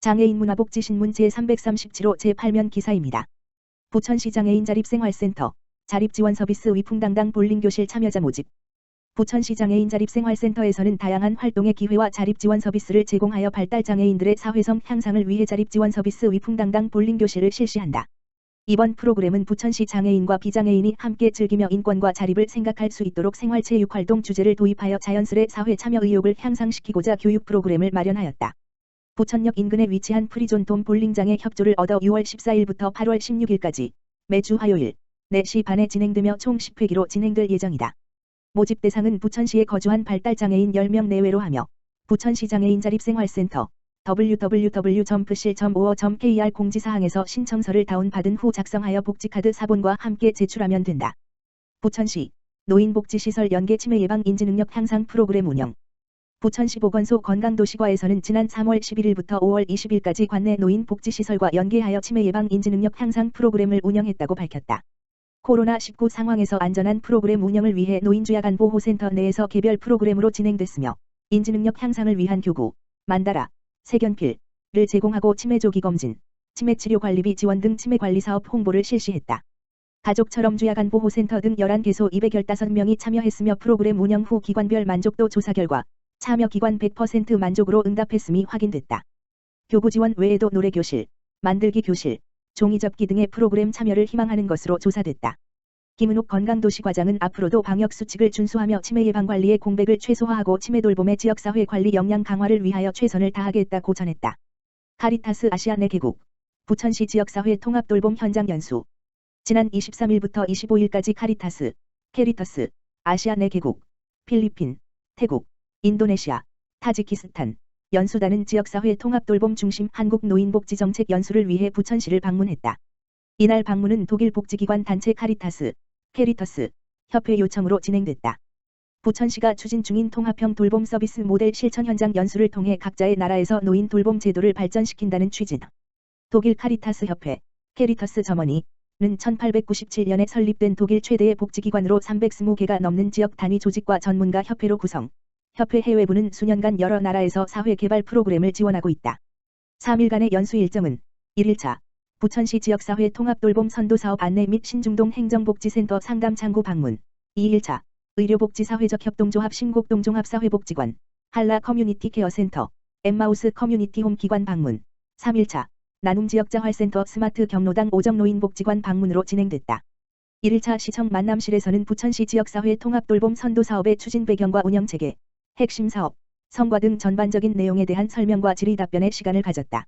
장애인 문화복지신문 제337호 제8면 기사입니다. 부천시 장애인 자립생활센터 자립지원서비스 위풍당당 볼링교실 참여자 모집. 부천시 장애인 자립생활센터에서는 다양한 활동의 기회와 자립지원 서비스를 제공하여 발달장애인들의 사회성 향상을 위해 자립지원서비스 위풍당당 볼링교실을 실시한다. 이번 프로그램은 부천시 장애인과 비장애인이 함께 즐기며 인권과 자립을 생각할 수 있도록 생활체육활동 주제를 도입하여 자연스레 사회 참여 의욕을 향상시키고자 교육 프로그램을 마련하였다. 부천역 인근에 위치한 프리존 돔 볼링장에 협조를 얻어 6월 14일부터 8월 16일까지 매주 화요일 4시 반에 진행되며 총 10회기로 진행될 예정이다. 모집 대상은 부천시에 거주한 발달장애인 10명 내외로 하며 부천시 장애인 자립생활센터 www.부실.or.kr 공지사항에서 신청서를 다운받은 후 작성하여 복지카드 사본과 함께 제출하면 된다. 부천시 노인복지시설 연계 치매 예방 인지능력 향상 프로그램 운영. 부천시 보건소 건강도시과에서는 지난 3월 11일부터 5월 20일까지 관내 노인복지시설과 연계하여 치매 예방 인지능력 향상 프로그램을 운영했다고 밝혔다. 코로나19 상황에서 안전한 프로그램 운영을 위해 노인주야간보호센터 내에서 개별 프로그램으로 진행됐으며 인지능력 향상을 위한 교구, 만다라, 색연필을 제공하고 치매조기검진, 치매치료관리비 지원 등 치매관리사업 홍보를 실시했다. 가족처럼 주야간보호센터 등 11개소 215명이 참여했으며 프로그램 운영 후 기관별 만족도 조사 결과 참여 기관 100% 만족으로 응답했음이 확인됐다. 교구 지원 외에도 노래교실, 만들기 교실, 종이접기 등의 프로그램 참여를 희망하는 것으로 조사됐다. 김은옥 건강도시과장은 앞으로도 방역수칙을 준수하며 치매 예방관리의 공백을 최소화하고 치매돌봄의 지역사회 관리 역량 강화를 위하여 최선을 다하겠다고 전했다. 카리타스 아시아 내 개국, 부천시 지역사회 통합돌봄 현장 연수. 지난 23일부터 25일까지 카리타스, 캐리터스, 아시아 내 개국, 필리핀, 태국, 인도네시아, 타지키스탄, 연수단은 지역사회 통합돌봄 중심 한국노인복지정책 연수를 위해 부천시를 방문했다. 이날 방문은 독일 복지기관 단체 카리타스, 캐리터스, 협회 요청으로 진행됐다. 부천시가 추진 중인 통합형 돌봄 서비스 모델 실천 현장 연수를 통해 각자의 나라에서 노인 돌봄 제도를 발전시킨다는 취지. 독일 카리타스 협회, 캐리터스 점원이는 1897년에 설립된 독일 최대의 복지기관으로 320개가 넘는 지역 단위 조직과 전문가 협회로 구성. 협회 해외부는 수년간 여러 나라에서 사회 개발 프로그램을 지원하고 있다. 3일간의 연수 일정은 1일차 부천시 지역사회 통합돌봄 선도사업 안내 및 신중동 행정복지센터 상담창구 방문. 2일차 의료복지사회적 협동조합 신곡동종합사회복지관 한라 커뮤니티 케어센터 엠마우스 커뮤니티홈 기관 방문. 3일차 나눔지역자활센터 스마트 경로당 오정노인복지관 방문으로 진행됐다. 1일차 시청 만남실에서는 부천시 지역사회 통합돌봄 선도사업의 추진 배경과 운영체계, 핵심 사업, 성과 등 전반적인 내용에 대한 설명과 질의 답변의 시간을 가졌다.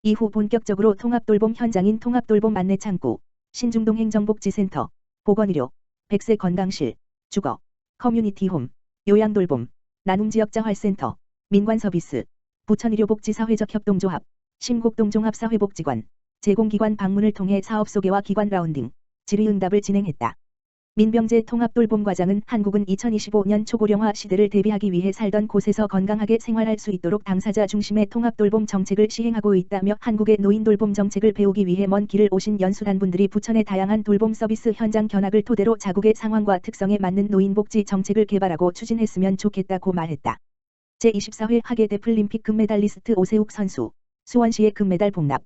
이후 본격적으로 통합돌봄 현장인 통합돌봄 안내창구, 신중동 행정복지센터, 보건의료, 백세 건강실, 주거, 커뮤니티홈, 요양돌봄, 나눔지역자활센터, 민관서비스, 부천의료복지사회적 협동조합, 심곡동종합사회복지관, 제공기관 방문을 통해 사업 소개와 기관 라운딩, 질의응답을 진행했다. 민병재 통합돌봄과장은 한국은 2025년 초고령화 시대를 대비하기 위해 살던 곳에서 건강하게 생활할 수 있도록 당사자 중심의 통합돌봄 정책을 시행하고 있다며 한국의 노인돌봄 정책을 배우기 위해 먼 길을 오신 연수단분들이 부천의 다양한 돌봄 서비스 현장 견학을 토대로 자국의 상황과 특성에 맞는 노인복지 정책을 개발하고 추진했으면 좋겠다고 말했다. 제24회 하계 데플림픽 금메달리스트 오세욱 선수, 수원시의 금메달 복납.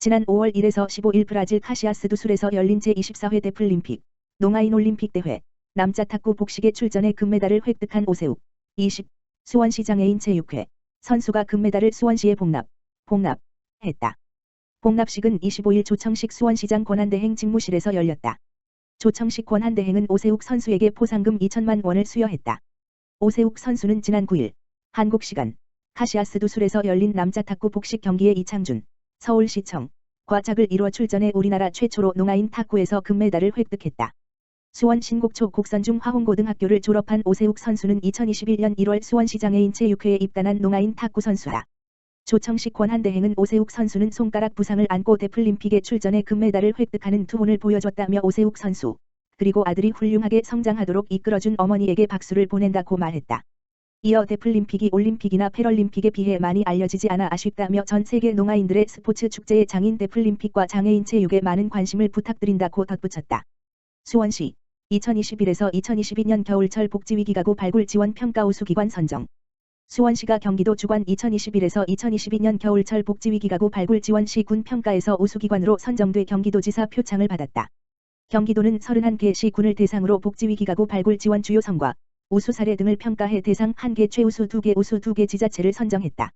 지난 5월 1에서 15일 브라질 카시아스두술에서 열린 제24회 데플림픽 농아인 올림픽 대회 남자 탁구 복식에 출전해 금메달을 획득한 오세욱 20 수원시 장애인 체육회 선수가 금메달을 수원시에 복납했다. 복납식은 25일 조청식 수원시장 권한대행 직무실에서 열렸다. 조청식 권한대행은 오세욱 선수에게 포상금 2천만 원을 수여했다. 오세욱 선수는 지난 9일 한국 시간 카시아스두술에서 열린 남자 탁구 복식 경기에 이창준 서울시청 과작을 이뤄 출전해 우리나라 최초로 농아인 탁구에서 금메달을 획득했다. 수원 신곡초 곡선중 화홍고등학교를 졸업한 오세욱 선수는 2021년 1월 수원시 장애인 체육회에 입단한 농아인 탁구 선수다. 조청식 권한대행은 오세욱 선수는 손가락 부상을 안고 데플림픽에 출전해 금메달을 획득하는 투혼을 보여줬다며 오세욱 선수 그리고 아들이 훌륭하게 성장하도록 이끌어준 어머니에게 박수를 보낸다고 말했다. 이어 데플림픽이 올림픽이나 패럴림픽에 비해 많이 알려지지 않아 아쉽다며 전 세계 농아인들의 스포츠 축제의 장인 데플림픽과 장애인 체육에 많은 관심을 부탁드린다고 덧붙였다. 수원시 2021에서 2022년 겨울철 복지위기가구 발굴 지원 평가 우수기관 선정. 수원시가 경기도 주관 2021에서 2022년 겨울철 복지위기가구 발굴 지원 시 군 평가에서 우수기관으로 선정돼 경기도지사 표창을 받았다. 경기도는 31개 시군을 대상으로 복지위기가구 발굴 지원 주요 성과, 우수 사례 등을 평가해 대상 1개, 최우수 2개, 우수 2개 지자체를 선정했다.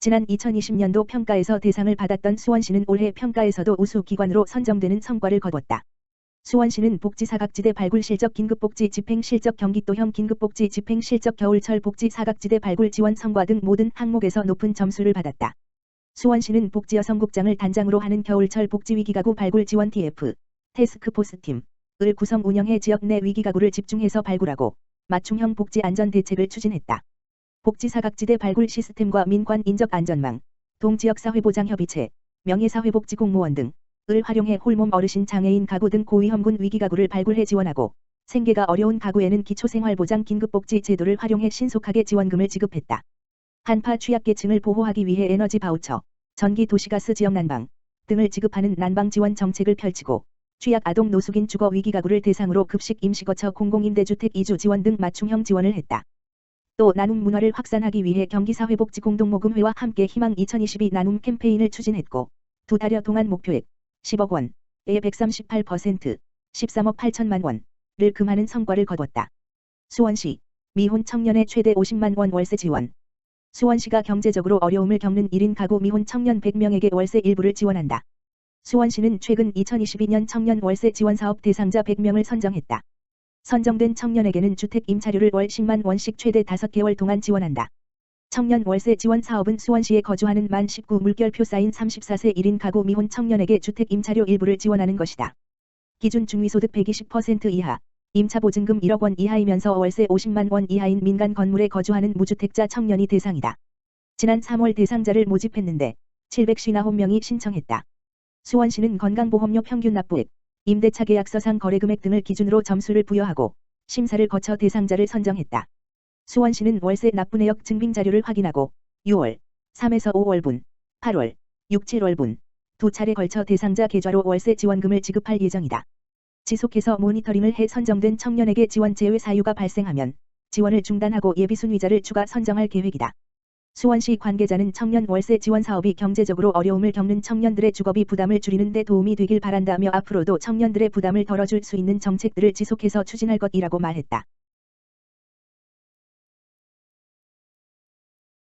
지난 2020년도 평가에서 대상을 받았던 수원시는 올해 평가에서도 우수 기관으로 선정되는 성과를 거뒀다. 수원시는 복지사각지대 발굴 실적 긴급복지 집행 실적 경기도형 긴급복지 집행 실적 겨울철 복지 사각지대 발굴 지원 성과 등 모든 항목에서 높은 점수를 받았다. 수원시는 복지여성국장을 단장으로 하는 겨울철 복지위기가구 발굴 지원 TF 태스크포스팀을 구성 운영해 지역 내 위기가구를 집중해서 발굴하고 맞춤형 복지 안전 대책을 추진했다. 복지사각지대 발굴 시스템과 민관 인적 안전망, 동지역사회보장협의체, 명예사회복지공무원 등을 활용해 홀몸 어르신 장애인 가구 등 고위험군 위기가구를 발굴해 지원하고 생계가 어려운 가구에는 기초생활보장 긴급복지 제도를 활용해 신속하게 지원금을 지급했다. 한파 취약계층을 보호하기 위해 에너지 바우처, 전기 도시가스 지역 난방 등을 지급하는 난방 지원 정책을 펼치고 취약 아동 노숙인 주거 위기가구를 대상으로 급식 임시거처 공공임대주택 이주 지원 등 맞춤형 지원을 했다. 또 나눔 문화를 확산하기 위해 경기사회복지공동모금회와 함께 희망 2022 나눔 캠페인을 추진했고 두 달여 동안 목표액 10억 원의 138% 13억 8천만 원을 금하는 성과를 거뒀다. 수원시 미혼 청년의 최대 50만 원 월세 지원. 수원시가 경제적으로 어려움을 겪는 1인 가구 미혼 청년 100명에게 월세 일부를 지원한다. 수원시는 최근 2022년 청년 월세 지원 사업 대상자 100명을 선정했다. 선정된 청년에게는 주택 임차료를 월 10만 원씩 최대 5개월 동안 지원한다. 청년 월세 지원 사업은 수원시에 거주하는 만 19 물결표 쌓인 34세 1인 가구 미혼 청년에게 주택 임차료 일부를 지원하는 것이다. 기준 중위소득 120% 이하, 임차보증금 1억 원 이하이면서 월세 50만 원 이하인 민간 건물에 거주하는 무주택자 청년이 대상이다. 지난 3월 대상자를 모집했는데 759명이 신청했다. 수원시는 건강보험료 평균 납부액, 임대차 계약서상 거래금액 등을 기준으로 점수를 부여하고 심사를 거쳐 대상자를 선정했다. 수원시는 월세 납부 내역 증빙 자료를 확인하고 6월, 3에서 5월분, 8월, 6, 7월분 두 차례 걸쳐 대상자 계좌로 월세 지원금을 지급할 예정이다. 지속해서 모니터링을 해 선정된 청년에게 지원 제외 사유가 발생하면 지원을 중단하고 예비순위자를 추가 선정할 계획이다. 수원시 관계자는 청년 월세 지원 사업이 경제적으로 어려움을 겪는 청년들의 주거비 부담을 줄이는 데 도움이 되길 바란다며 앞으로도 청년들의 부담을 덜어줄 수 있는 정책들을 지속해서 추진할 것이라고 말했다.